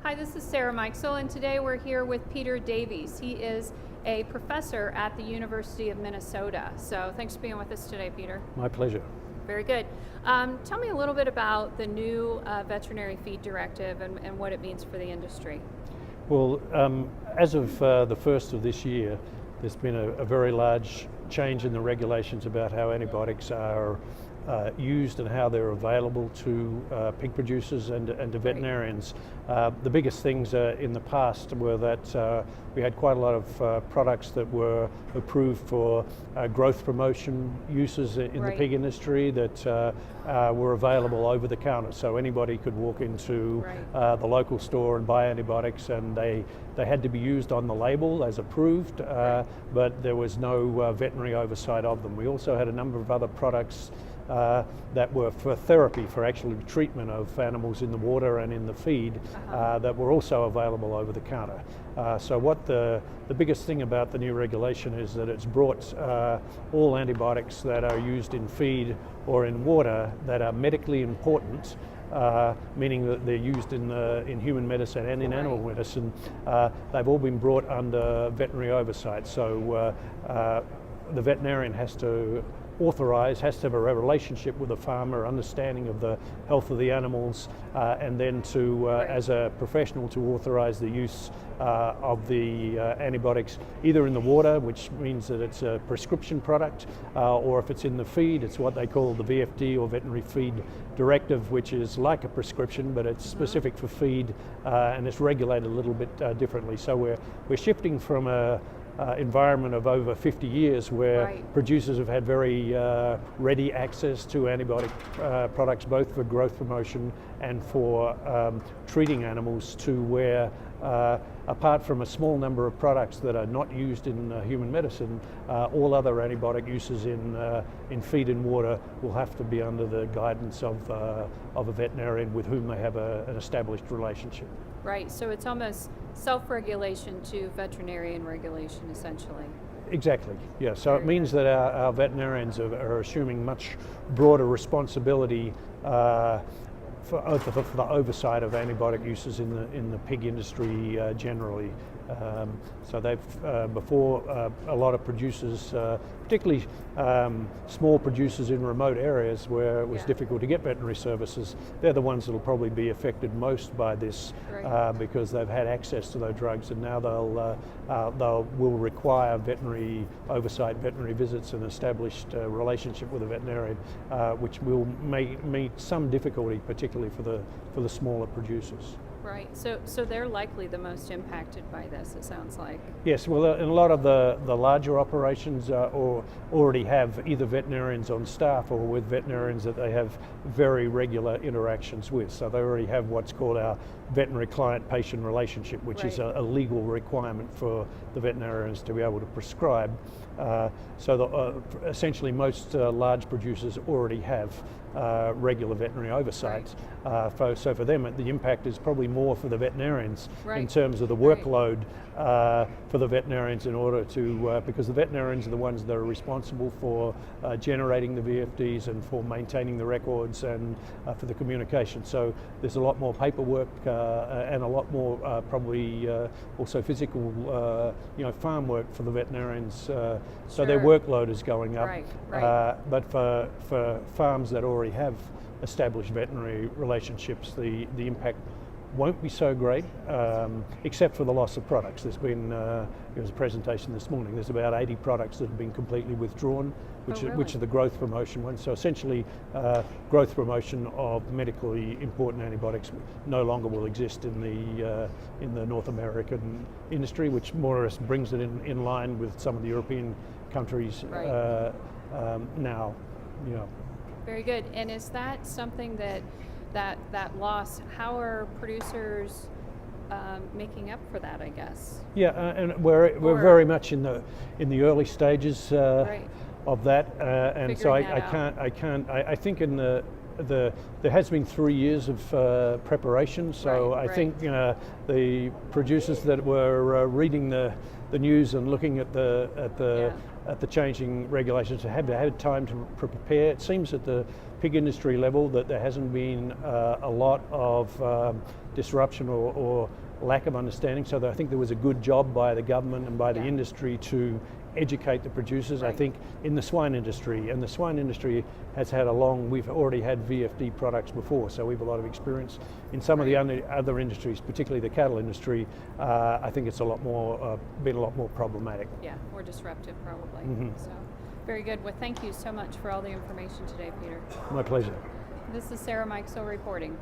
Hi, this is Sarah Mikesell, and today we're here with Peter Davies. He is a professor at the University of Minnesota. So thanks for being with us today, Peter. My pleasure. Very good. Tell me a little bit about the new veterinary feed directive and what it means for the industry. Well, as of the first of this year, there's been a very large change in the regulations about how antibiotics are used and how they're available to pig producers and to veterinarians. The biggest things in the past were that we had quite a lot of products that were approved for growth promotion uses in the pig industry that were available over the counter. So anybody could walk into the local store and buy antibiotics, and they had to be used on the label as approved, but there was no veterinary oversight of them. We also had a number of other products that were for therapy, for actually treatment of animals in the water and in the feed, that were also available over the counter. So what the biggest thing about the new regulation is that it's brought all antibiotics that are used in feed or in water that are medically important, meaning that they're used in human medicine and in animal medicine, they've all been brought under veterinary oversight. So the veterinarian has to have a relationship with the farmer, understanding of the health of the animals, and then to, as a professional, to authorize the use of the antibiotics either in the water, which means that it's a prescription product, or if it's in the feed, it's what they call the VFD, or Veterinary Feed Directive, which is like a prescription, but it's specific for feed, and it's regulated a little bit differently. So we're shifting from a environment of over 50 years where producers have had very ready access to antibiotic products, both for growth promotion and for treating animals, to where apart from a small number of products that are not used in human medicine, all other antibiotic uses in feed and water will have to be under the guidance of a veterinarian with whom they have an established relationship. Right, so it's almost self-regulation to veterinarian regulation, essentially. Exactly, yeah. So it means that our veterinarians are assuming much broader responsibility for the oversight of antibiotic uses in the pig industry generally. So they've, before, a lot of producers, particularly small producers in remote areas where it was difficult to get veterinary services, they're the ones that will probably be affected most by this, because they've had access to those drugs, and now will require veterinary oversight, veterinary visits, and established relationship with a veterinarian, which will meet some difficulty, particularly for the smaller producers. Right, so they're likely the most impacted by this, it sounds like. Yes, well, and a lot of the larger operations already have either veterinarians on staff or with veterinarians that they have very regular interactions with. So they already have what's called our veterinary client-patient relationship, which is a legal requirement for the veterinarians to be able to prescribe. Essentially most large producers already have regular veterinary oversight. So for them, the impact is probably more for the veterinarians in terms of the workload for the veterinarians, in order to, because the veterinarians are the ones that are responsible for generating the VFDs and for maintaining the records and for the communication. So there's a lot more paperwork and a lot more probably also physical farm work for the veterinarians. So their workload is going up. But for farms that already have established veterinary relationships, the impact won't be so great, except for the loss of products. There's been, there was a presentation this morning, there's about 80 products that have been completely withdrawn, which are the growth promotion ones. So essentially, growth promotion of medically important antibiotics no longer will exist in the North American industry, which more or less brings it in line with some of the European countries now. Very good. And is that something that loss, how are producers making up for that, I guess? Yeah, and we're very much in the early stages of that, and so I think in there has been 3 years of preparation. So I think the producers that were reading the news and looking at the at the changing regulations, have had time to prepare. It seems at the pig industry level that there hasn't been a lot of disruption or lack of understanding, so that I think there was a good job by the government and by the industry to educate the producers. Right. I think in the swine industry, and the swine industry has had we've already had VFD products before, so we have a lot of experience. In some of the other industries, particularly the cattle industry, I think it's been a lot more problematic. Yeah, more disruptive probably. Mm-hmm. So, very good. Well, thank you so much for all the information today, Peter. My pleasure. This is Sarah Mikesell reporting.